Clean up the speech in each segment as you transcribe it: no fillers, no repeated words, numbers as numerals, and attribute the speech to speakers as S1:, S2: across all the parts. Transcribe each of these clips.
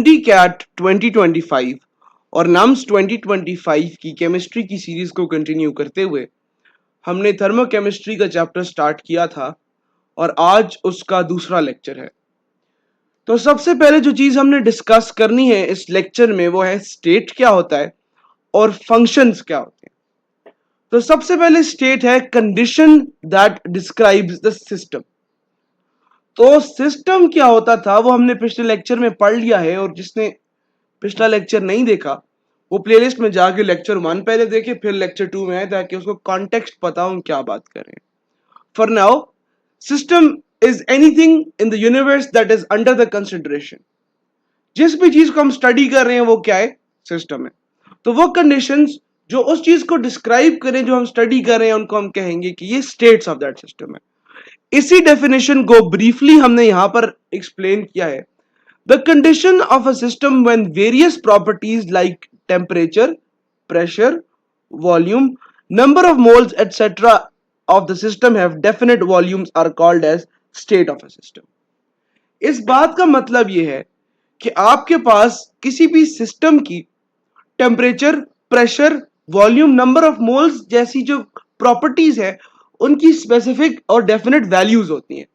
S1: MD cat 2025 और nums 2025 की chemistry की सीरीज को कंटिन्यू करते हुए हमने थर्मोकेमिस्ट्री का चैप्टर स्टार्ट किया था और आज उसका दूसरा लेक्चर है। तो सबसे पहले जो चीज हमने डिस्कस करनी है इस लेक्चर में वो है स्टेट क्या होता है और फंक्शंस क्या होते हैं। तो सबसे पहले स्टेट है condition that describes the system. तो सिस्टम क्या होता था वो हमने पिछले लेक्चर में पढ़ लिया है, और जिसने पिछला लेक्चर नहीं देखा वो प्लेलिस्ट में जाके लेक्चर 1 पहले देखे, फिर लेक्चर 2 में आए ताकि उसको कॉन्टेक्स्ट पता हो क्या बात कर रहे हैं। For now, system is anything in the universe that is under the consideration. जिस भी चीज को हम स्टडी कर रहे हैं वो क्या है? सिस्टम है। तो वो कंडीशंस जो उस चीज को डिस्क्राइब करें जो हम स्टडी कर रहे हैं उनको हम कहेंगे कि ये स्टेट्स ऑफ दैट सिस्टम है। इसी डेफिनेशन को ब्रीफली हमने यहां पर एक्सप्लेन किया है। The condition of a system when various properties like temperature, pressure, volume, number of moles, etc. of the system have definite volumes are called as state of a system. इस बात का मतलब यह है कि आपके पास किसी भी सिस्टम की temperature, pressure, volume, number of moles जैसी जो प्रॉपर्टीज है उनकी स्पेसिफिक और डेफिनेट वैल्यूज होती हैं,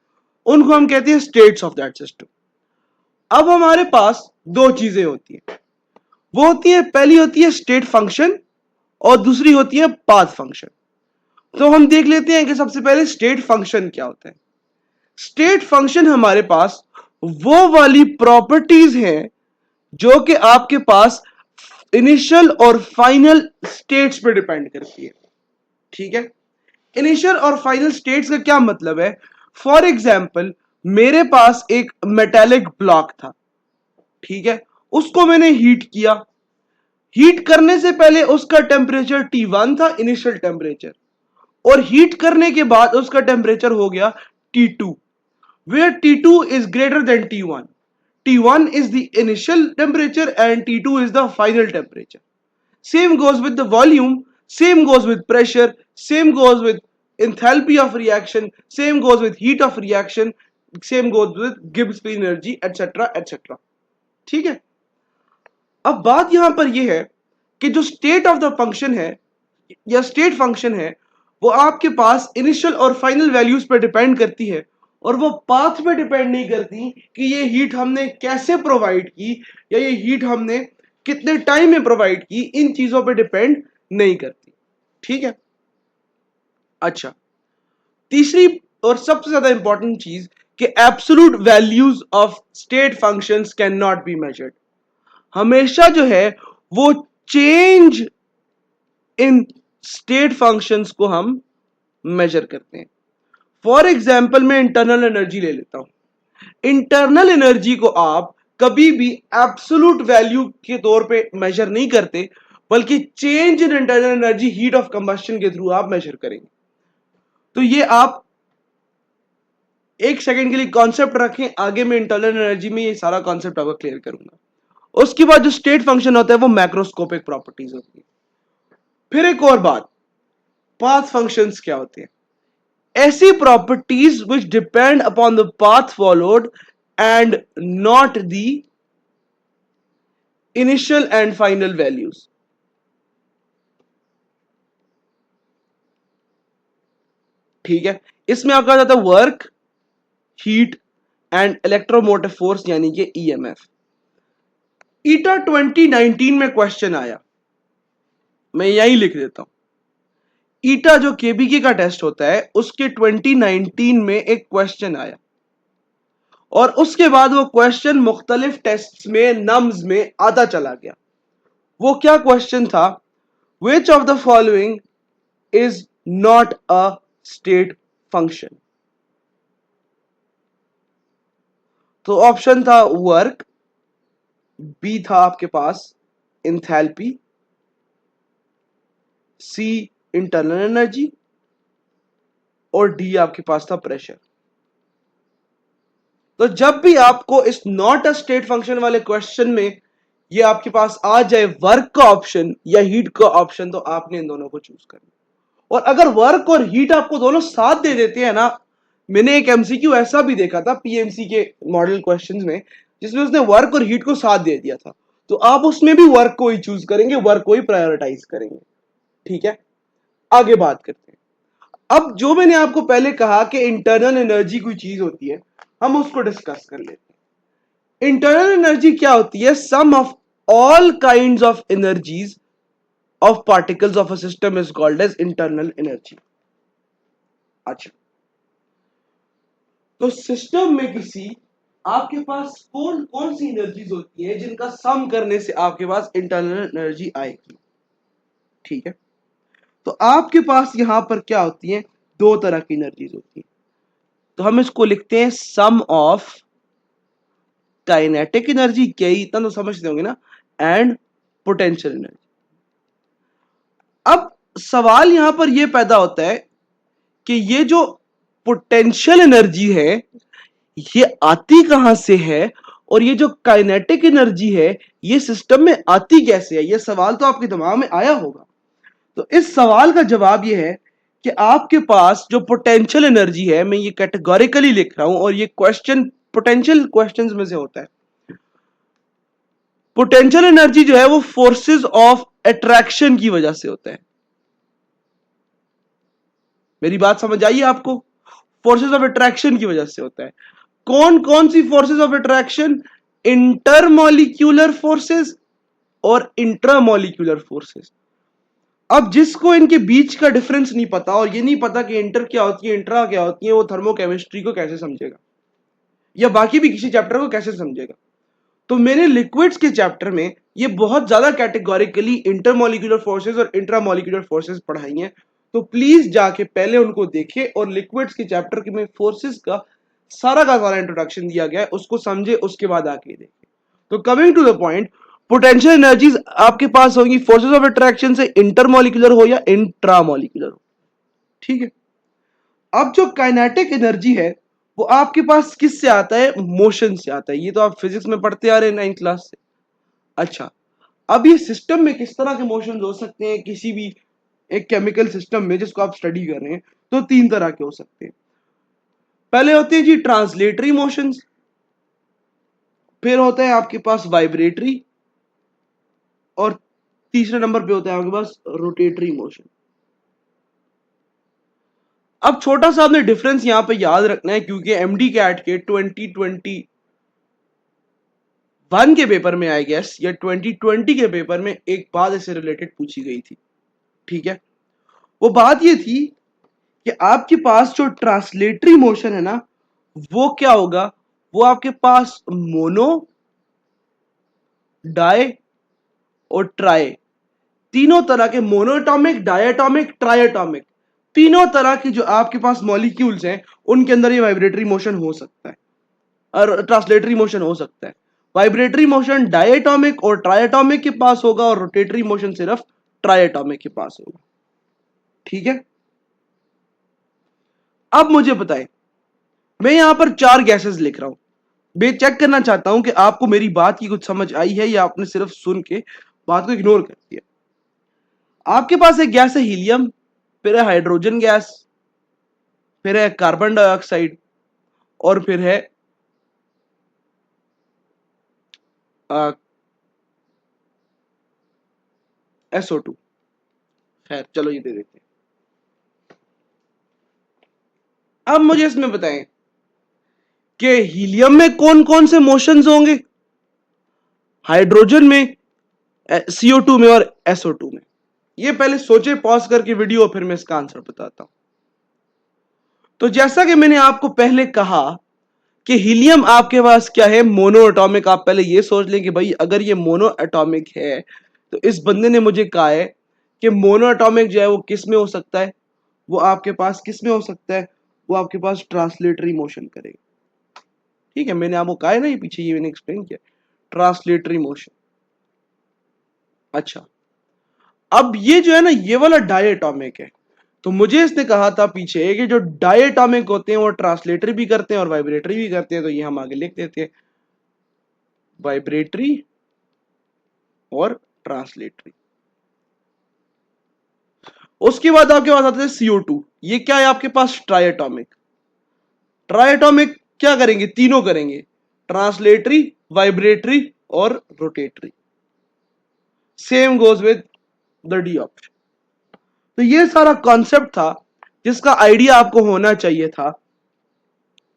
S1: उनको हम कहते हैं स्टेट्स ऑफ दैट सिस्टम। अब हमारे पास दो चीजें होती हैं, वो होती है, पहली होती है स्टेट फंक्शन और दूसरी होती है पाथ फंक्शन। तो हम देख लेते हैं कि सबसे पहले स्टेट फंक्शन क्या होता है। स्टेट फंक्शन हमारे पास वो वाली प्रॉपर्टीज हैं जो कि आपके पास इनिशियल और फाइनल स्टेट्स पे डिपेंड करती है। ठीक है, इनिशियल और फाइनल स्टेट्स का क्या मतलब है? फॉर एग्जाम्पल, मेरे पास एक मेटेलिक ब्लॉक था, ठीक है, उसको मैंने हीट किया। हीट करने से पहले उसका टेम्परेचर T1 था, इनिशियल टेम्परेचर, और हीट करने के बाद उसका टेम्परेचर हो गया T2, where T2 is greater than T1. T1 is the initial temperature and T2 is the final temperature. Same goes with the volume, same goes with pressure, same goes with enthalpy of reaction, same goes with heat of reaction, same goes with Gibbs free energy, etc. etc. ठीक है। अब बात यहां पर यह है कि जो स्टेट ऑफ द फंक्शन है या स्टेट फंक्शन है वो आपके पास इनिशियल और फाइनल वैल्यूज पर डिपेंड करती है, और वो पाथ पे डिपेंड नहीं करती कि ये हीट हमने कैसे प्रोवाइड की या ये हीट हमने कितने टाइम में प्रोवाइड की, इन चीजों पे डिपेंड नहीं करती। ठीक है। अच्छा, तीसरी और सबसे ज्यादा इंपॉर्टेंट चीज कि absolute values of state functions can not be measured. हमेशा जो है वो चेंज इन स्टेट फंक्शंस को हम मेजर करते हैं। फॉर एग्जाम्पल, मैं इंटरनल एनर्जी ले लेता हूं। इंटरनल एनर्जी को आप कभी भी एब्सोल्यूट वैल्यू के तौर पे मेजर नहीं करते, बल्कि change in internal energy heat of combustion के थ्रू आप मेजर करेंगे। तो ये आप एक सेकंड के लिए कॉन्सेप्ट रखें, आगे मैं इंटरनल एनर्जी में ये सारा कॉन्सेप्ट आपको क्लियर करूंगा। उसके बाद जो स्टेट फंक्शन होता है वो मैक्रोस्कोपिक प्रॉपर्टीज होती है। फिर एक और बात, पाथ फंक्शंस क्या होते हैं? ऐसी properties which depend upon the path followed and not the initial and final values. ठीक है, इसमें आपका आ जाता है work, heat and electromotive force यानी कि ईएमएफ। ईटा 2019 में क्वेश्चन आया, मैं यही लिख देता हूं। ईटा जो केबीके का टेस्ट होता है उसके 2019 में एक क्वेश्चन आया, और उसके बाद वो क्वेश्चन मुख्तलिफ टेस्ट्स में, नम्स में आता चला गया। वो क्या क्वेश्चन था? Which of the following is not a state function? तो ऑप्शन था वर्क, बी था आपके पास इंथैल्पी, सी इंटरनल एनर्जी, और डी आपके पास था प्रेशर। तो जब भी आपको इस नॉट अ स्टेट फंक्शन वाले क्वेश्चन में ये आपके पास आ जाए वर्क का ऑप्शन या हीट का ऑप्शन, तो आपने इन दोनों को चूज करना। और अगर वर्क और हीट आपको दोनों साथ दे देते हैं ना, मैंने एक एमसीक्यू ऐसा भी देखा था पीएमसी के मॉडल क्वेश्चंस में जिसमें उसने वर्क और हीट को साथ दे दिया था, तो आप उसमें भी वर्क को ही चूज करेंगे, वर्क को ही प्रायोरिटाइज करेंगे। ठीक है, आगे बात करते हैं। अब जो मैंने आपको पहले कहा कि इंटरनल एनर्जी कोई चीज होती है, हम उसको डिस्कस कर लेते हैं। इंटरनल एनर्जी क्या होती है? Sum of all kinds of energies of particles of a system is called as internal energy. अच्छा, तो सिस्टम में किसी आपके पास कौन कौन सी एनर्जीज होती है जिनका सम करने से आपके पास इंटरनल एनर्जी आएगी? ठीक है, तो आपके पास यहां पर क्या होती है? दो तरह की एनर्जीज होती है। तो हम इसको लिखते हैं सम ऑफ काइनेटिक एनर्जी, क्या इतना तो समझते होंगे ना, एंड पोटेंशियल एनर्जी। अब सवाल यहां पर यह पैदा होता है कि ये जो पोटेंशियल एनर्जी है ये आती कहां से है, और ये जो काइनेटिक एनर्जी है ये सिस्टम में आती कैसे है? ये सवाल तो आपके दिमाग में आया होगा। तो इस सवाल का जवाब ये है कि आपके पास जो पोटेंशियल एनर्जी है, मैं ये कैटेगोरिकली लिख रहा हूं और ये क्वेश्चन पोटेंशियल क्वेश्चंस में से होता है। पोटेंशियल एनर्जी जो है वो फोर्सेस ऑफ अट्रैक्शन की वजह से होता है। मेरी बात समझ आई आपको? फोर्सेस ऑफ अट्रैक्शन की वजह से होता है। कौन कौन सी forces of attraction? Intermolecular forces और इंट्रामॉलिक्यूलर फोर्सेस। अब जिसको इनके बीच का डिफरेंस नहीं पता और ये नहीं पता कि इंटर क्या होती है इंट्रा क्या होती है, वो थर्मोकेमिस्ट्री को कैसे समझेगा या बाकी भी किसी चैप्टर को कैसे समझेगा? तो मैंने लिक्विड्स के चैप्टर में ये बहुत ज्यादा कैटेगोरिकली इंटरमॉलिक्यूलर फोर्सेस और इंट्रामॉलिक्यूलर फोर्सेस पढ़ाई हैं। तो प्लीज जाके पहले उनको देखें और लिक्विड्स के चैप्टर के में फोर्सेस का सारा इंट्रोडक्शन दिया गया है, उसको समझे, उसके बाद आके देखें। तो coming to the point, potential energies आपके पास होंगी फोर्सेस ऑफ अट्रैक्शन से, इंटरमॉलिक्यूलर हो या इंट्रामॉलिक्यूलर हो। ठीक है, अब जो काइनेटिक एनर्जी है वो आपके पास किससे आता है? मोशन से आता है। ये तो आप फिजिक्स में पढ़ते आ रहे हैं 9th क्लास से। अच्छा, अब ये सिस्टम में किस तरह के मोशन हो सकते हैं किसी भी एक केमिकल सिस्टम में जिसको आप स्टडी कर रहे हैं? तो तीन तरह के हो सकते हैं। पहले होते हैं जी ट्रांसलेटरी मोशंस, फिर होता है आपके पास वाइब्रेटरी, और तीसरे नंबर पे होता है आपके पास रोटेटरी मोशन। अब छोटा सा आपने डिफरेंस यहां पे याद रखना है, क्योंकि एमडी कैट के 2021 के पेपर में, आई गेस, या 2020 के पेपर में एक बात इससे रिलेटेड पूछी गई थी। ठीक है, वो बात ये थी कि आपके पास जो ट्रांसलेटरी मोशन है ना, वो क्या होगा? वो आपके पास मोनो, डाई और ट्राई, तीनों तरह के, मोनोएटॉमिक, डायटॉमिक, ट्राइएटॉमिक, तीनों तरह की जो आपके पास मॉलिक्यूल्स हैं उनके अंदर ये वाइब्रेटरी मोशन हो सकता है और ट्रांसलेटरी मोशन हो सकता है। वाइब्रेटरी मोशन डायटॉमिक और ट्राइएटॉमिक के पास होगा और रोटेटरी मोशन सिर्फ ट्राइएटॉमिक के पास होगा। ठीक है, अब मुझे बताएं, मैं यहां पर चार गैसेस लिख रहा हूं। मैं चेक करना चाहता हूं कि आपको मेरी बात की कुछ समझ आई है या आपने सिर्फ सुन के बात को इग्नोर कर दिया। आपके पास एक गैस है हीलियम, फिर है हाइड्रोजन गैस, फिर है कार्बन डाइऑक्साइड, और फिर है SO2। खैर चलो ये दे देते हैं। अब मुझे इसमें बताएं कि हीलियम में कौन कौन से मोशंस होंगे, हाइड्रोजन में, CO2 में और SO2 में। ये पहले सोचे, पॉज करके वीडियो, फिर मैं इसका आंसर बताता हूं। तो जैसा कि मैंने आपको पहले कहा कि हीलियम आपके पास क्या है? Mono atomic. आप पहले ये सोच लें कि भाई अगर ये मोनो एटॉमिक है तो इस बंदे ने मुझे कहा है कि मोनो एटॉमिक जो है वो किस में हो सकता है? वो आपके पास किस में हो सकता है? वो आपके पास ट्रांसलेटरी मोशन करेगा। ठीक है, मैंने आपको कहा है ना, ये पीछे ये मैंने एक्सप्लेन किया, ट्रांसलेटरी मोशन। अच्छा, अब ये जो है ना, ये वाला डायटॉमिक है। तो मुझे इसने कहा था पीछे कि जो डायटॉमिक होते हैं वो ट्रांसलेटरी भी करते हैं और वाइब्रेटरी भी करते हैं। तो ये हम आगे लिख देते हैं, वाइब्रेटरी और ट्रांसलेटरी। उसके बाद आपके पास आते हैं CO2। ये क्या है आपके पास? ट्राइएटॉमिक। ट्राइएटॉमिक क्या करेंगे? तीनों करेंगे, ट्रांसलेटरी, वाइब्रेटरी और rotatory. Same goes with the D option. तो ये सारा कॉन्सेप्ट था जिसका आइडिया आपको होना चाहिए था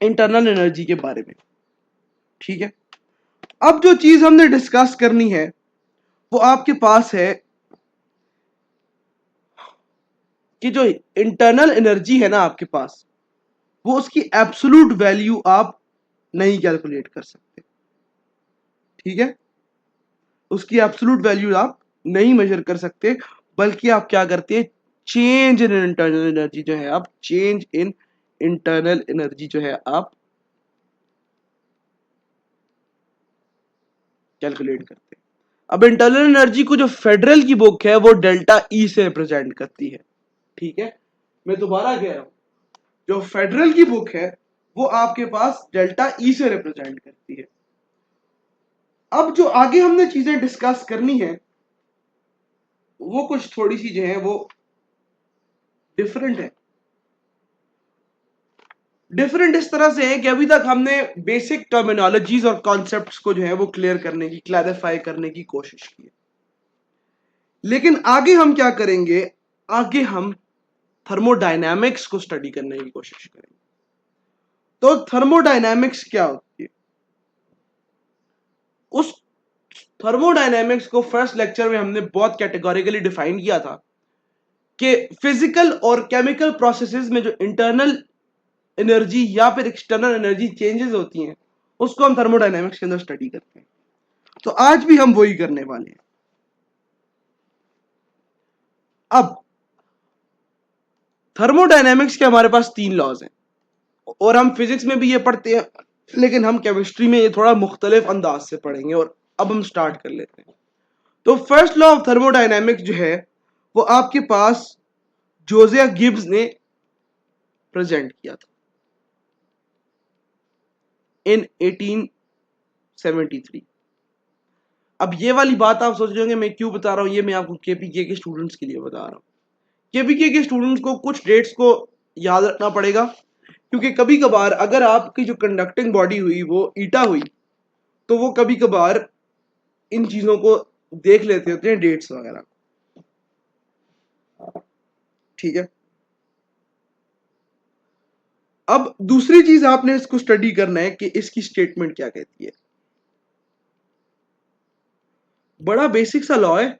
S1: इंटरनल एनर्जी के बारे में। ठीक है, अब जो चीज हमने डिस्कस करनी है वो आपके पास है कि जो इंटरनल एनर्जी है ना आपके पास, वो उसकी एब्सोल्यूट वैल्यू आप नहीं कैलकुलेट कर सकते। ठीक है, उसकी एब्सोल्यूट वैल्यू आप नहीं मेजर कर सकते, बल्कि आप क्या करते हैं, चेंज इन इंटरनल एनर्जी जो है आप चेंज इन इंटरनल एनर्जी जो है आप कैलकुलेट करते हैं। अब इंटरनल एनर्जी को जो फेडरल की बुक है वो डेल्टा ई से रिप्रेजेंट करती है। ठीक है, मैं दोबारा कह रहा हूं, जो फेडरल की बुक है वो आपके पास डेल्टा ई से रिप्रेजेंट करती है। अब जो आगे हमने चीजें डिस्कस करनी है वो कुछ थोड़ी सी जो है वो डिफरेंट है। डिफरेंट इस तरह से है कि अभी तक हमने बेसिक टर्मिनोलॉजीज और कॉन्सेप्ट्स को जो है वो क्लियर करने की, क्लैरिफाई करने की कोशिश की है। लेकिन आगे हम क्या करेंगे, आगे हम थर्मोडायनामिक्स को स्टडी करने की कोशिश करेंगे। तो थर्मोडायनामिक्स क्या होती है, उस थर्मोडायनामिक्स को फर्स्ट लेक्चर में हमने बहुत कैटेगोरिकली डिफाइन किया था कि फिजिकल और केमिकल प्रोसेसेस में जो इंटरनल एनर्जी या फिर एक्सटर्नल एनर्जी चेंजेस होती हैं उसको हम थर्मोडायनामिक्स के अंदर स्टडी करते हैं। तो आज भी हम वही करने वाले हैं। अब थर्मोडायनेमिक्स के हमारे पास 3 लॉज हैं और हम फिजिक्स में भी ये पढ़ते हैं, लेकिन हम केमिस्ट्री में ये थोड़ा मुख्तलिफ अंदाज से पढ़ेंगे। और अब हम स्टार्ट कर लेते हैं। तो फर्स्ट लॉ ऑफ थर्मोडायनेमिक्स जो है वो आपके पास जोसेफ गिब्स ने प्रेजेंट किया था इन 1873। अब ये वाली बात आप सोच रहे होंगे मैं क्यों बता रहा हूं, ये मैं आपको केपीके के स्टूडेंट्स के लिए बता रहा हूं। केपीके के स्टूडेंट्स को कुछ डेट्स को याद रखना पड़ेगा, क्योंकि कभी कभार अगर आपकी जो कंडक्टिंग बॉडी हुई वो ईटा हुई तो वो कभी कभार इन चीजों को देख लेते होते हैं, डेट्स वगैरह। ठीक है, अब दूसरी चीज आपने इसको स्टडी करना है कि इसकी स्टेटमेंट क्या कहती है। बड़ा बेसिक सा लॉ है,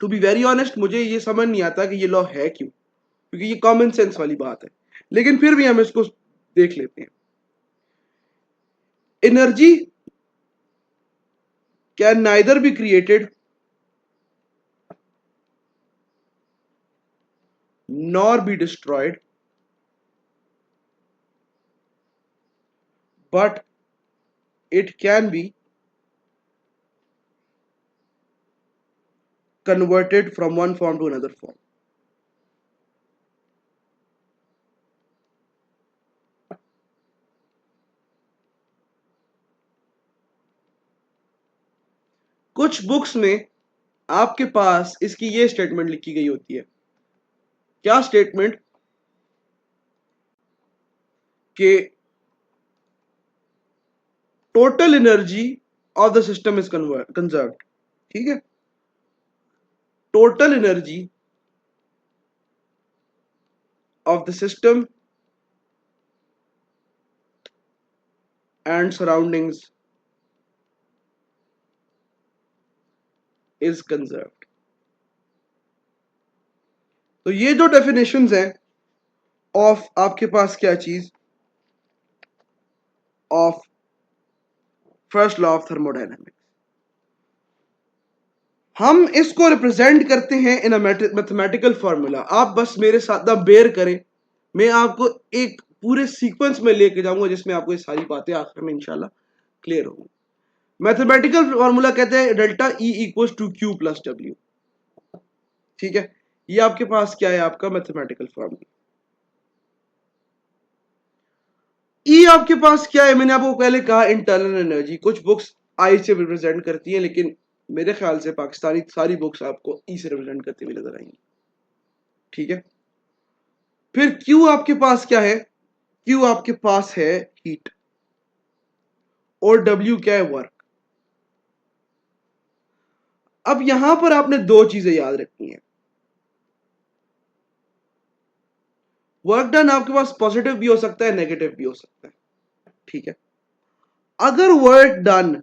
S1: टू बी वेरी ऑनेस्ट मुझे ये समझ नहीं आता कि ये लॉ है क्यों, क्योंकि ये कॉमन सेंस वाली बात है, लेकिन फिर भी हम इसको देख लेते हैं। Energy can neither be created nor be destroyed, but it can be converted from one form to another form. कुछ बुक्स में आपके पास इसकी ये स्टेटमेंट लिखी गई होती है। क्या स्टेटमेंट, कि total energy of the system is conserved. ठीक है, total energy of the system and surroundings is conserved. तो ये जो डेफिनेशंस हैं ऑफ आपके पास क्या चीज, of first law of thermodynamics, हम इसको रिप्रेजेंट करते हैं इन अ मैथमेटिकल फॉर्मूला। आप बस मेरे साथ ना बेयर करें, मैं आपको एक पूरे सीक्वेंस में लेके जाऊंगा जिसमें आपको ये सारी बातें आखिर में इंशाल्लाह क्लियर होंगी। मैथमेटिकल फॉर्मूला कहते हैं delta E equals to Q plus W. ठीक है, ये आपके पास क्या है, आपका मैथमेटिकल फॉर्मूला। ई आपके पास क्या है, मैंने आपको पहले कहा इंटरनल एनर्जी। कुछ बुक्स आई से रिप्रेजेंट करती हैं, लेकिन मेरे ख्याल से पाकिस्तानी सारी बुक्स आपको ई से रिप्रेजेंट करती हुई नजर आएंगी। ठीक है, फिर क्यू आपके पास क्या है, क्यू आपके पास है हीट। और W क्या है, वर्क। अब यहां पर आपने दो चीजें याद रखनी है। वर्क डन आपके पास पॉजिटिव भी हो सकता है, नेगेटिव भी हो सकता है, ठीक है। अगर वर्क डन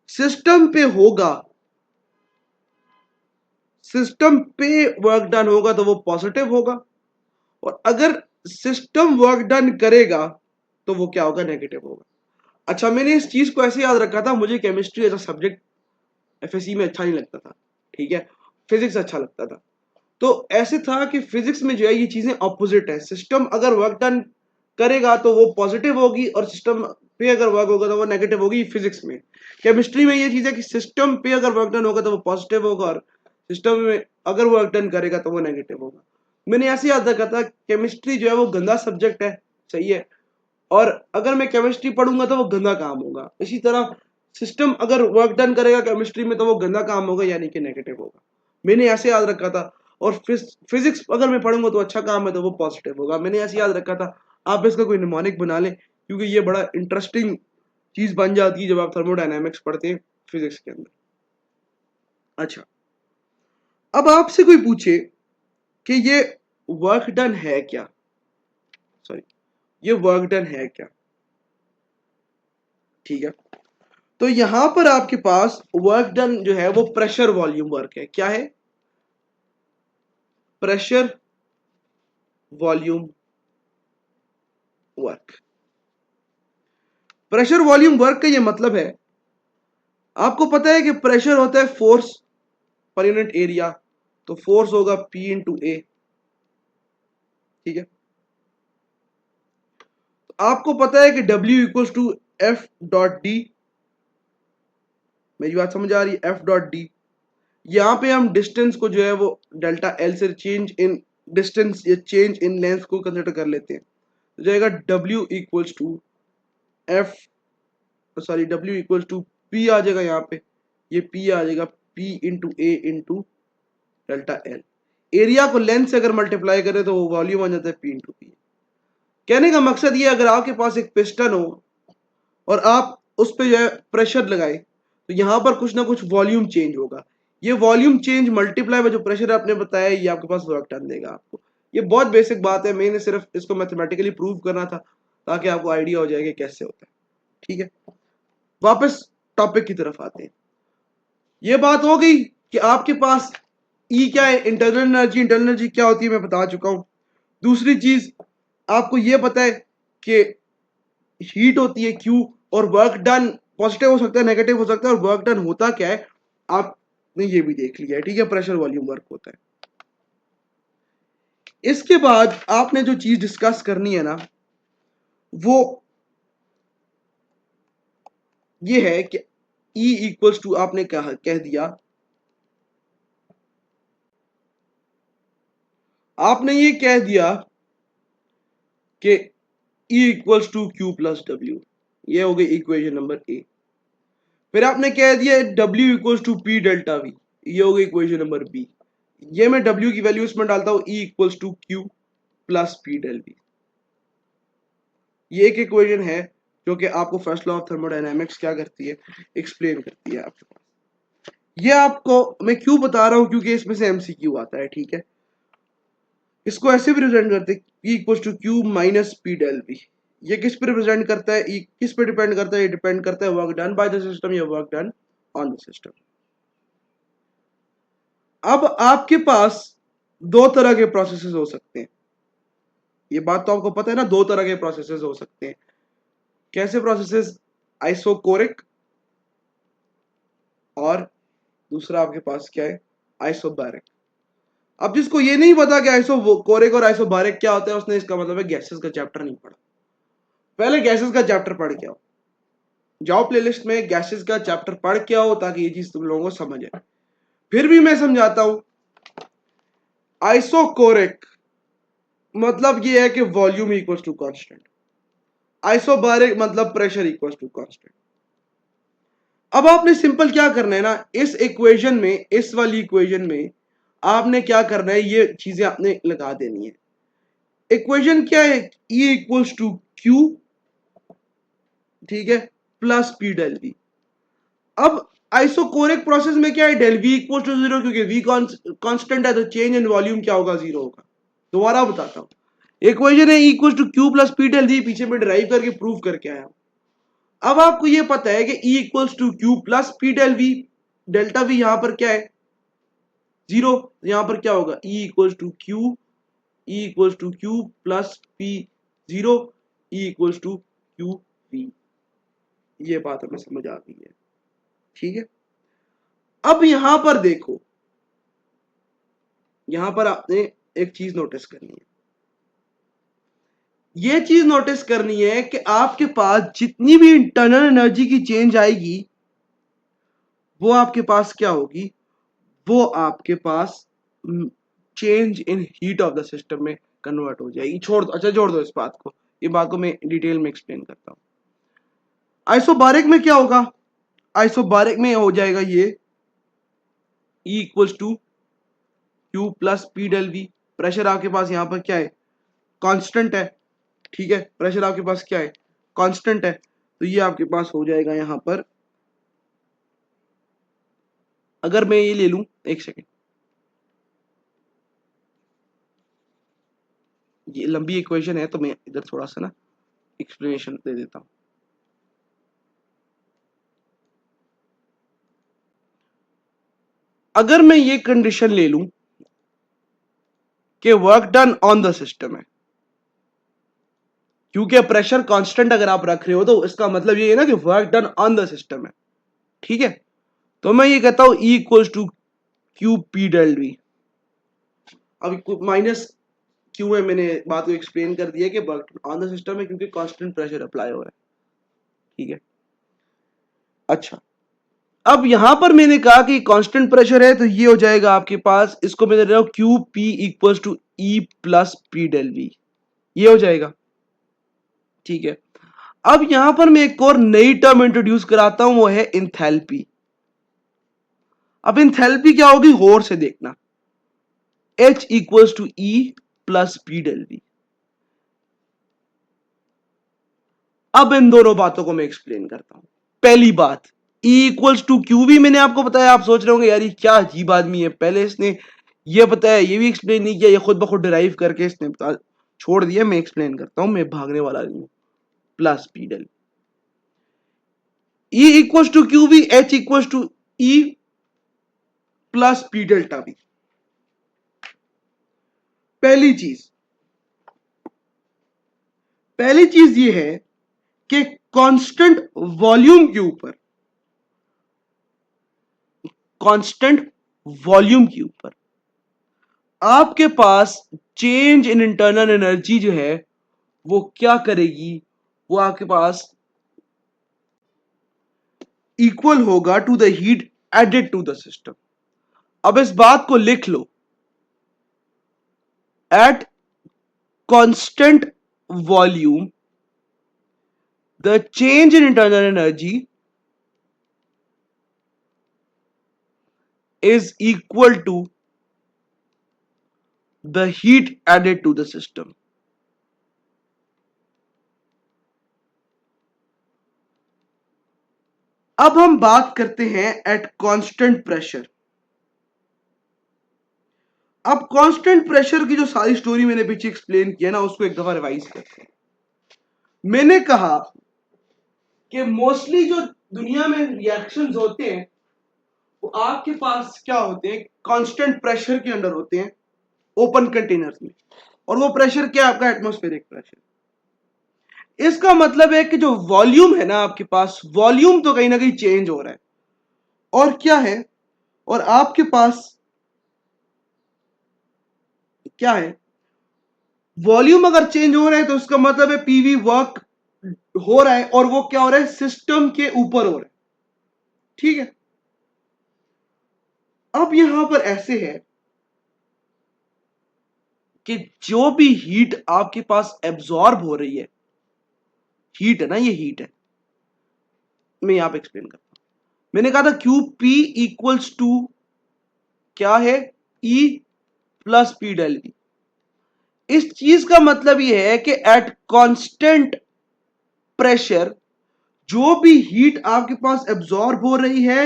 S1: सिस्टम पे होगा, सिस्टम पे वर्क डन होगा तो वो पॉजिटिव होगा, और अगर सिस्टम वर्क डन करेगा तो वो क्या होगा, नेगेटिव होगा। अच्छा, मैंने इस चीज को ऐसे याद रखा था, मुझे chemistry as a subject FSc में अच्छा नहीं लगता था, ठीक है, फिजिक्स अच्छा लगता था। तो ऐसे था कि फिजिक्स में जो है ये चीजें ऑपोजिट है। सिस्टम अगर वर्क डन करेगा तो वो पॉजिटिव होगी, और सिस्टम पे अगर वर्क होगा तो वो नेगेटिव होगी, फिजिक्स में। केमिस्ट्री में ये चीज है कि सिस्टम पे अगर वर्क डन होगा तो वो पॉजिटिव होगा, और सिस्टम में अगर वर्क डन करेगा तो वो नेगेटिव होगा। मैंने ऐसे याद रखा था केमिस्ट्री जो है वो गंदा सब्जेक्ट है, सही है, और अगर मैं केमिस्ट्री पढ़ूंगा तो वो गंदा काम होगा। इसी तरह सिस्टम अगर वर्क डन करेगा केमिस्ट्री में तो वो गंदा काम होगा, यानी कि नेगेटिव होगा। मैंने ऐसे याद रखा था। और फिजिक्स अगर मैं पढ़ूंगा तो अच्छा काम है तो वो पॉजिटिव होगा, मैंने ऐसे याद रखा था। आप इसका कोई निमोनिक बना लें, क्योंकि ये बड़ा इंटरेस्टिंग चीज बन जाती है जब आप थर्मोडायनेमिक्स पढ़ते हैं फिजिक्स के अंदर। अच्छा, अब आपसे कोई पूछे कि ये वर्क डन है क्या, सॉरी, ये वर्क डन है क्या, ठीक है। तो यहां पर आपके पास वर्क डन जो है वो प्रेशर वॉल्यूम वर्क है। क्या है, pressure volume work. Pressure volume work का ये मतलब है, आपको पता है कि प्रेशर होता है फोर्स पर यूनिट एरिया, तो फोर्स होगा P इंटू ए, ठीक है। तो आपको पता है कि W equals to F dot D, मेरी बात समझ आ रही है, एफ डॉट डी। यहां पे हम डिस्टेंस को जो है वो डेल्टा एल से चेंज इन डिस्टेंस या चेंज इन लेंथ को कंसिडर कर लेते हैं, तो जाएगा W equals to F, sorry, W equals to P आ जाएगा यहाँ पे, ये P आ जाएगा P into A into delta L. Area को लेंथ से अगर मल्टीप्लाई करें तो वो वॉल्यूम आ जाता है P इंटू पी। कहने का मकसद ये, अगर आपके पास एक पिस्टन हो और आप उस पर जो है प्रेशर लगाए, तो यहां पर कुछ ना कुछ वॉल्यूम चेंज होगा। ये वॉल्यूम चेंज मल्टीप्लाई में जो प्रेशर आपने बताया, ये आपके पास वर्क डन देगा आपको। ये बहुत बेसिक बात है, मैंने सिर्फ इसको मैथमेटिकली प्रूव करना था ताकि आपको आइडिया हो जाए कि कैसे होता है, ठीक है। वापस टॉपिक की तरफ आते हैं। ये बात हो गई कि आपके पास ई क्या है, इंटरनल एनर्जी। इंटरनल एनर्जी क्या होती है मैं बता चुका हूं। दूसरी चीज आपको ये पता है कि हीट होती है क्यू, और वर्क डन पॉजिटिव हो सकता है, नेगेटिव हो सकता है, और वर्क डन होता क्या है आपने ये भी देख लिया है, ठीक है। प्रेशर वॉल्यूम वर्क होता है। इसके बाद आपने जो चीज डिस्कस करनी है ना, वो ये है कि E इक्वल्स टू, आपने कह दिया, आपने ये कह दिया कि E equals to Q plus W, ये हो गई इक्वेशन नंबर ए। फिर आपने कह दिया W equals to P delta V, ये हो गई इक्वेशन नंबर बी। ये मैं W की वैल्यू इसमें डालता हूं, E equals to Q plus P del V. ये एक इक्वेशन है जो कि आपको फर्स्ट लॉ ऑफ थर्मोडायनेमिक्स क्या करती है, एक्सप्लेन करती है आपके पास। ये आपको मैं क्यों बता रहा हूं, क्योंकि इसमें से एमसीक्यू आता है, ठीक है। इसको ऐसे भी रिप्रेजेंट करते हैं, E equals to Q minus P del V. ये किस पे रिप्रेजेंट करता है, E किस पे डिपेंड करता है, ये डिपेंड करता है work done by the system या work done on the system. अब आपके पास दो तरह के प्रोसेसेस हो सकते हैं, ये बात तो आपको पता है ना, दो तरह के प्रोसेसेस हो सकते हैं। कैसे प्रोसेसेस, आइसोकोरिक, और दूसरा आपके पास क्या है, आइसोबैरिक। अब जिसको ये नहीं पता कि आइसोकोरिक और आइसोबैरिक क्या होता है, उसने इसका मतलब है गैसेस का चैप्टर नहीं पढ़ा। पहले गैसेस का चैप्टर पढ़ के आओ, जाओ प्लेलिस्ट में गैसेस का चैप्टर पढ़ के आओ, ताकि ये चीज तुम लोगों को समझ आए। फिर भी मैं समझाता हूं। आइसोकोरिक मतलब ये है कि volume equals to constant, isobaric मतलब प्रेशर इक्वल्स टू कांस्टेंट। अब आपने सिंपल क्या करना है ना, इस इक्वेशन में, इस वाली इक्वेशन में आपने क्या करना है, ये चीजें आपने लगा देनी है। इक्वेशन क्या है, E इक्वल्स टू क्यू, ठीक है, प्लस पी डेल वी। अब आइसोकोरिक प्रोसेस में क्या है, del V equal to zero, क्योंकि वी कांस्टेंट है तो चेंज इन वॉल्यूम क्या होगा, जीरो होगा। दोबारा बताता हूं, इक्वेशन है equal to Q plus P del V, पीछे में डिराइव करके प्रूव करके आया। अब आपको ये पता है कि E equals to Q plus P del V, delta V यहां पर क्या है, जीरो, यहां पर क्या होगा, E equals to Q, E equals to Q plus P zero, E equals to Q V. ये बात हमें समझ आ गई है, ठीक है। अब यहां पर देखो, यहां पर आपने एक चीज नोटिस करनी है, ये चीज नोटिस करनी है कि आपके पास जितनी भी इंटरनल एनर्जी की चेंज आएगी वो आपके पास क्या होगी, वो आपके पास change in heat of the system में कन्वर्ट हो जाएगी। छोड़ दो, अच्छा छोड़ दो इस बात को, ये बात को मैं डिटेल में एक्सप्लेन करता हूं। आइसोबारिक में क्या होगा, आइसोबारिक में हो जाएगा ये E equals to Q plus P del V. Pressure आपके पास यहां पर क्या है, कांस्टेंट है, ठीक है, प्रेशर आपके पास क्या है, कांस्टेंट है, तो ये आपके पास हो जाएगा यहां पर, अगर मैं ये ले लूं, एक सेकेंड, ये लंबी इक्वेशन है तो मैं इधर थोड़ा सा ना एक्सप्लेनेशन दे देता हूं। अगर मैं ये कंडीशन ले लूं कि work done on the system है, क्योंकि प्रेशर कांस्टेंट अगर आप रख रहे हो तो इसका मतलब ये है ना कि work done on the system है, ठीक है। तो मैं ये कहता हूं E equals to Q P del V. अब माइनस क्यू है, मैंने बात को एक्सप्लेन कर दिया कि वर्क ऑन द सिस्टम है क्योंकि कांस्टेंट प्रेशर अप्लाई हो रहा है, ठीक है। अच्छा, अब यहां पर मैंने कहा कि कांस्टेंट प्रेशर है तो ये हो जाएगा आपके पास, इसको मैं दे रहा हूं Q P equals to E plus P del V, ये हो जाएगा, ठीक है। अब यहां पर मैं एक और नई टर्म इंट्रोड्यूस कराता हूं, वो है इंथैल्पी। अब इंथैल्पी क्या होगी, गौर से देखना, H equals to E plus P del V. अब इन दोनों बातों को मैं एक्सप्लेन करता हूं। पहली बात, E इक्वल्स टू क्यू भी मैंने आपको बताया, आप सोच रहे होंगे यार ये क्या अजीब आदमी है, पहले इसने ये बताया ये भी एक्सप्लेन नहीं किया, ये खुद ब खुद डिराइव करके इसने बता छोड़ दिया। मैं एक्सप्लेन करता हूं, मैं भागने वाला नहीं हूं। Plus P del E equals to Q भी, H equals to E plus P delta भी। पहली चीज ये है कि कांस्टेंट वॉल्यूम के ऊपर, कांस्टेंट वॉल्यूम के ऊपर आपके पास चेंज इन इंटरनल एनर्जी जो है वो क्या करेगी, वो आपके पास इक्वल होगा to the heat added to the system. अब इस बात को लिख लो, at constant volume the change in internal energy is equal to the heat added to the system। अब हम बात करते हैं एट कांस्टेंट प्रेशर। अब कांस्टेंट प्रेशर की जो सारी स्टोरी मैंने पीछे एक्सप्लेन किया ना, उसको एक दफा रिवाइज करते हैं। मैंने कहा कि मोस्टली जो दुनिया में रिएक्शंस होते हैं वो आपके पास क्या होते हैं, कांस्टेंट प्रेशर के अंडर होते हैं, ओपन कंटेनर्स में। और वो प्रेशर क्या है आपका, एटमॉस्फेरिक प्रेशर। इसका मतलब है कि जो वॉल्यूम है ना आपके पास, वॉल्यूम तो कहीं ना कहीं चेंज हो रहा है, और क्या है, और आपके पास क्या है, वॉल्यूम अगर चेंज हो रहा है तो उसका मतलब है पीवी वर्क हो रहा है, और वो क्या हो रहा है, सिस्टम के ऊपर हो रहा है, ठीक है। अब यहां पर ऐसे है कि जो भी हीट आपके पास एब्जॉर्ब हो रही है, हीट है ना, ये हीट है, मैं यहां पे एक्सप्लेन करता हूं। मैंने कहा था क्यू पी इक्वल्स टू क्या है, E plus P del V. इस चीज का मतलब यह है कि एट कांस्टेंट प्रेशर जो भी हीट आपके पास एब्जॉर्ब हो रही है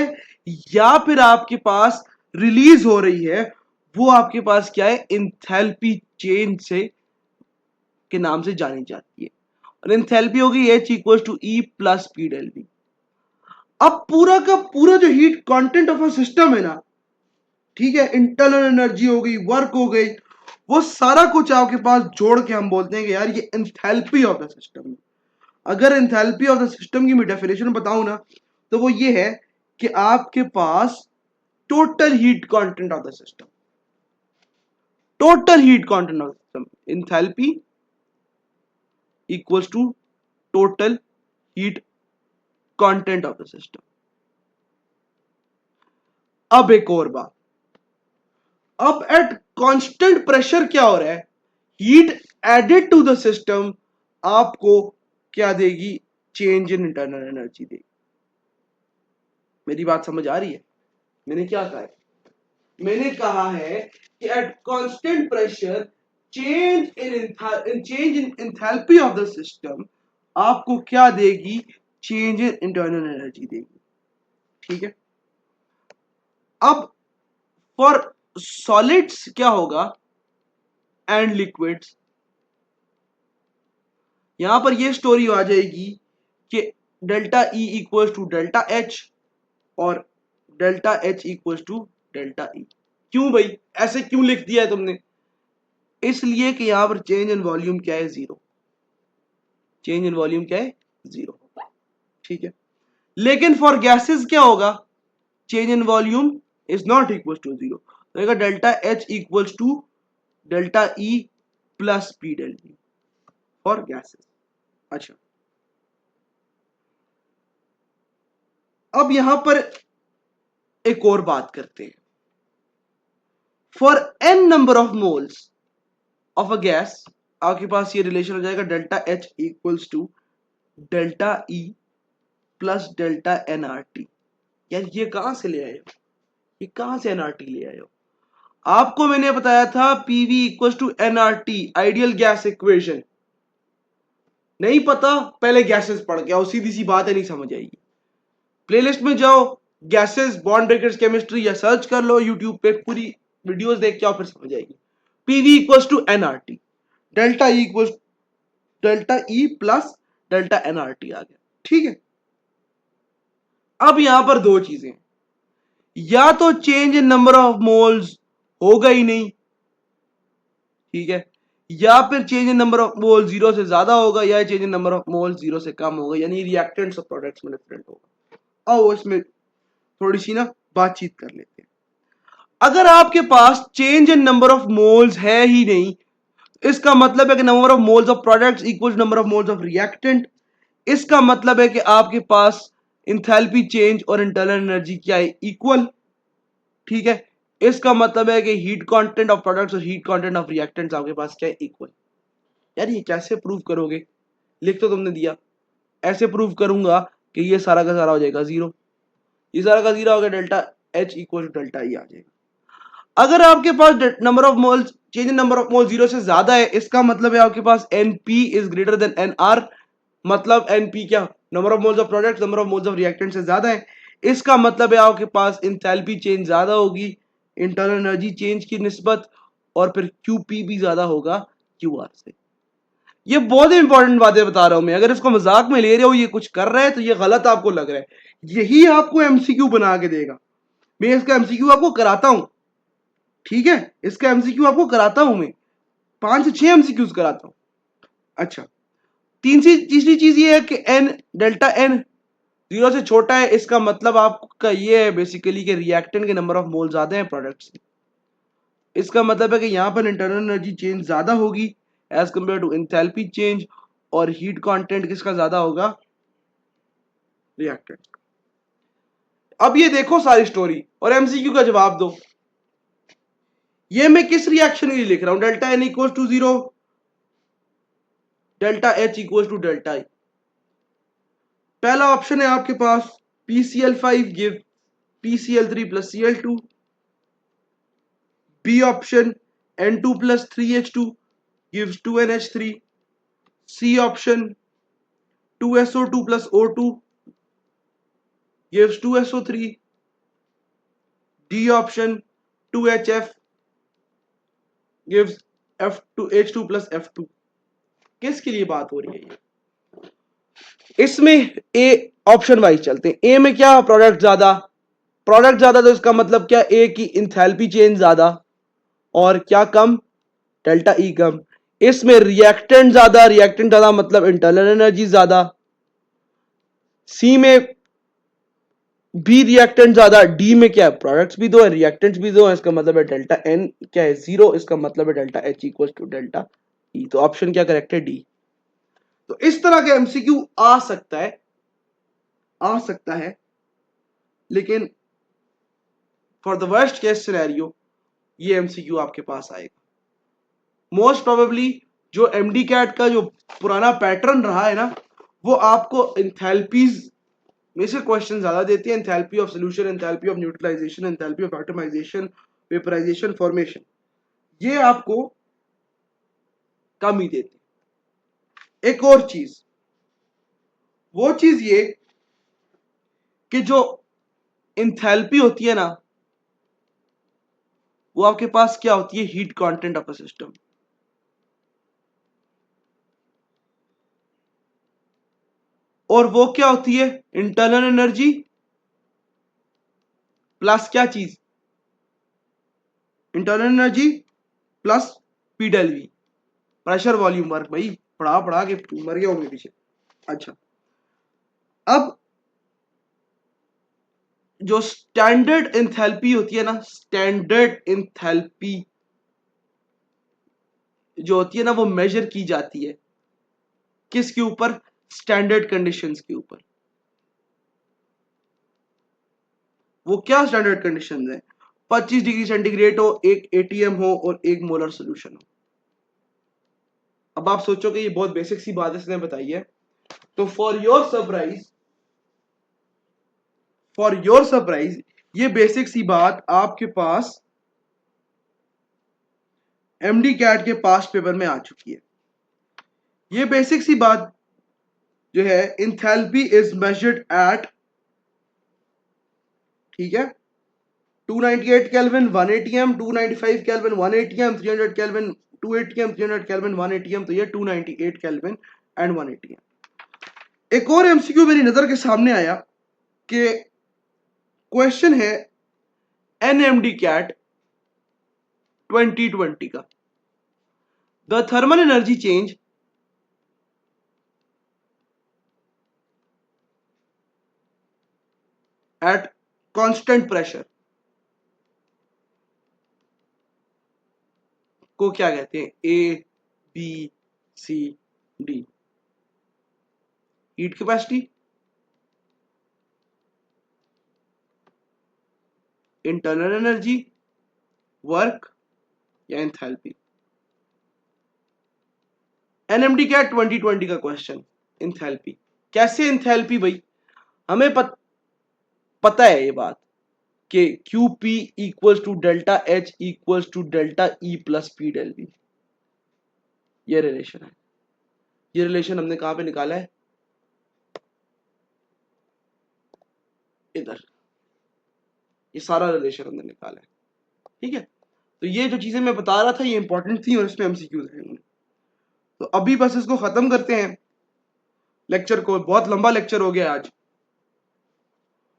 S1: या फिर आपके पास रिलीज हो रही है, वो आपके पास क्या है, इंथैल्पी चेंज से के नाम से जानी जाती है। और इंथैल्पी होगी H equal to E plus P del V. अब पूरा का पूरा जो heat content of a system है ना, ठीक है, इंटरनल एनर्जी हो गई, वर्क हो गई, वो सारा कुछ आपके पास जोड़ के हम बोलते हैं कि यार ये एंथैल्पी ऑफ द सिस्टम है। अगर एंथैल्पी ऑफ द सिस्टम की मैं डेफिनेशन बताऊं ना, तो वो ये है कि आपके पास total heat content of the system, total heat content of the system, enthalpy equals to total heat content of the system. अब एक और बात, अब एट कांस्टेंट प्रेशर क्या हो रहा है, heat added to the system आपको क्या देगी, चेंज इन इंटरनल एनर्जी देगी। मेरी बात समझ आ रही है? मैंने क्या कहा है, मैंने कहा है कि eight constant pressure change in enthalpy of the system आपको क्या देगी, चेंज इन इंटरनल एनर्जी देगी। ठीक है, अब फॉर सॉलिड्स क्या होगा एंड लिक्विड्स, यहां पर ये स्टोरी आ जाएगी कि delta E equal to delta H और delta H equal to delta E. क्यों भाई ऐसे क्यों लिख दिया है तुमने? इसलिए कि यहां पर चेंज इन वॉल्यूम क्या है, जीरो। चेंज इन वॉल्यूम क्या है, जीरो। ठीक है, लेकिन फॉर गैसेस क्या होगा, change in volume is not equal to zero, तो delta H equal to delta E plus P del V for gases. अच्छा, अब यहां पर एक और बात करते हैं। For n number of moles of a gas आपके पास ये रिलेशन हो जाएगा delta H equals to delta E plus delta n R T. यार ये कहां से ले आए हो, ये कहां से एनआरटी ले आए हो? आपको मैंने बताया था PV equals to NRT, ideal gas equation. नहीं पता, पहले गैसेस पढ़ के आओ, सीधी सी बात है, नहीं समझ आएगी। प्लेलिस्ट में जाओ, गैसेस बॉन्ड ब्रेकर्स केमिस्ट्री, या सर्च कर लो यूट्यूब पे, पूरी वीडियोस देख के आओ, फिर समझ आएगी। PV equals to NRT, delta E equals delta E plus delta NRT आ गया। ठीक है, अब यहां पर दो चीजें, या तो change in number of moles होगा ही नहीं, ठीक है, या फिर change in number of mole zero से ज्यादा होगा, या change in number of mole zero से कम होगा, यानी रिएक्टेंट्स और प्रोडक्ट्स में डिफरेंट होगा। आओ इसमें थोड़ी सी ना बातचीत कर लेते हैं। अगर आपके पास change in number of moles है ही नहीं, इसका मतलब है कि number of moles of products equal number of moles of reactant. इसका मतलब है कि आपके पास इंथैल्पी चेंज और इंटरनल एनर्जी क्या है, इक्वल। ठीक है, इसका मतलब है कि हीट कंटेंट ऑफ प्रोडक्ट्स और हीट कंटेंट ऑफ रिएक्टेंट्स आपके पास क्या है, इक्वल। यार ये कैसे प्रूव करोगे, लिख तो तुमने दिया, ऐसे प्रूव करूंगा कि ये सारा का सारा हो जाएगा जीरो, ये सारा का जीरो हो गया, delta H equal to delta E आ जाएगा। अगर आपके पास number of moles, change in number of mole zero से ज्यादा है, इसका मतलब है आपके पास NP is greater than NR. मतलब एनपी क्या, number of moles of product number of moles of reactant से ज्यादा है, इसका मतलब है आपके पास इंथैल्पी चेंज ज्यादा होगी इंटरनल एनर्जी चेंज की निस्बत, और फिर क्यूपी भी ज्यादा होगा क्यूआर से। ये बहुत इंपॉर्टेंट बातें बता रहा हूं मैं, अगर इसको मजाक में ले रहे हो, ये कुछ कर रहा है, तो ये गलत आपको लग रहा है। यही आपको एमसीक्यू बना के देगा। मैं इसका एमसीक्यू आपको कराता हूं, ठीक है, इसका एमसीक्यू आपको कराता हूं मैं, 5 से 6 एमसीक्यूज कराता हूं। अच्छा, तीसरी चीज ये है कि एन, डेल्टा एन जीरो से छोटा है, इसका मतलब आपका ये है बेसिकली कि रिएक्टेंट के नंबर ऑफ मोल ज्यादा है प्रोडक्ट से। इसका मतलब है कि यहां पर इंटरनल एनर्जी चेंज ज्यादा होगी as compare to enthalpy change, और हीट कंटेंट किसका ज्यादा होगा, रिएक्टेंट। अब ये देखो सारी स्टोरी और एमसीक्यू का जवाब दो। ये मैं किस रिएक्शन के लिए लिख रहा हूं, delta N equal to zero, delta H equal to delta E. पहला ऑप्शन है आपके पास PCl5 give PCl3 plus Cl2। B option N2 plus 3H2 gives 2NH3। C option 2SO2 plus O2 gives 2SO3, D option 2HF gives F2 H2 plus F2। किसके लिए बात हो रही है ये? इसमें ए ऑप्शन वाइज चलते हैं। ए में क्या प्रोडक्ट ज्यादा, प्रोडक्ट ज्यादा तो इसका मतलब क्या, ए की इंथैल्पी चेंज ज्यादा और क्या कम, डेल्टा ई कम। इसमें रिएक्टेंट ज्यादा मतलब इंटरनल एनर्जी ज्यादा। सी में बी रिएक्टेंट ज्यादा, डी में क्या है, प्रोडक्ट्स भी दो है रिएक्टेंट्स भी दो है, इसका मतलब है डेल्टा एन क्या है, 0, इसका मतलब है delta H equal to delta E. तो ऑप्शन क्या करेक्ट है, डी। तो इस तरह का एमसीक्यू आ सकता है, लेकिन for the worst case scenario ये एमसीक्यू आपके पास आएगा। मोस्ट प्रोबेबली जो एमडी कैट का जो पुराना पैटर्न रहा है ना, वो आपको इंथैल्पीज में से क्वेश्चन ज्यादा देती है। Enthalpy of solution, enthalpy of neutralization, enthalpy of atomization, vaporization, formation, ये आपको कम ही देती है। एक और चीज, वो चीज ये कि जो एंथैल्पी होती है ना, वो आपके पास क्या होती है, heat content of a system. और वो क्या होती है, इंटरनल एनर्जी प्लस क्या चीज, internal energy plus P del V, pressure volume work. भाई पढ़ा के मर गया होंगे पीछे। अच्छा, अब जो स्टैंडर्ड एंथैल्पी होती है ना, स्टैंडर्ड एंथैल्पी जो होती है ना, वो मेजर की जाती है किसके ऊपर, स्टैंडर्ड कंडीशंस के ऊपर। वो क्या स्टैंडर्ड कंडीशंस है, 25 डिग्री सेंटीग्रेड हो, एक एटीएम हो और 1 मोलर सोल्यूशन हो। अब आप सोचोगे ये बहुत बेसिक सी बात इसने बताई है, तो फॉर योर सरप्राइज ये बेसिक सी बात आपके पास एमडी कैट के पास पेपर में आ चुकी है। ये बेसिक सी बात जो है, इंथैल्पी इज मेजर्ड एट, ठीक है, 298 kelvin 1 ATM, 295 kelvin 1 ATM, 300 kelvin 2 ATM, 300 kelvin 1 ATM. तो ये 298 केल्विन एंड 1 एटीएम। एक और एमसीक्यू मेरी नजर के सामने आया कि क्वेश्चन है एनएमडी कैट 2020 का, the thermal energy change at constant pressure को क्या कहते हैं, A B C D. Heat capacity, internal energy, work या एंथैल्पी। एनएमडी क्या 2020 का क्वेश्चन, एंथैल्पी। कैसे एंथैल्पी भाई, हमें पता है ये बात कि QP equals to delta H equals to delta E plus P del V, ये रिलेशन है। ये रिलेशन हमने कहां पे निकाला है, इधर, ये सारा रिलेशन हमने निकाला है, ठीक है। तो ये जो चीजें मैं बता रहा था ये इंपॉर्टेंट थी और इसमें एमसीक्यूज हैं। तो अभी बस इसको खत्म करते हैं लेक्चर को, बहुत लंबा लेक्चर हो गया आज।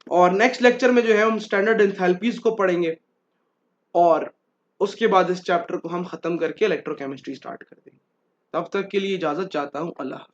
S1: और नेक्स्ट लेक्चर में जो है हम स्टैंडर्ड एंथैल्पीज को पढ़ेंगे और उसके बाद इस चैप्टर को हम खत्म करके इलेक्ट्रोकेमिस्ट्री स्टार्ट कर देंगे। तब तक के लिए इजाजत चाहता हूं, अल्लाह।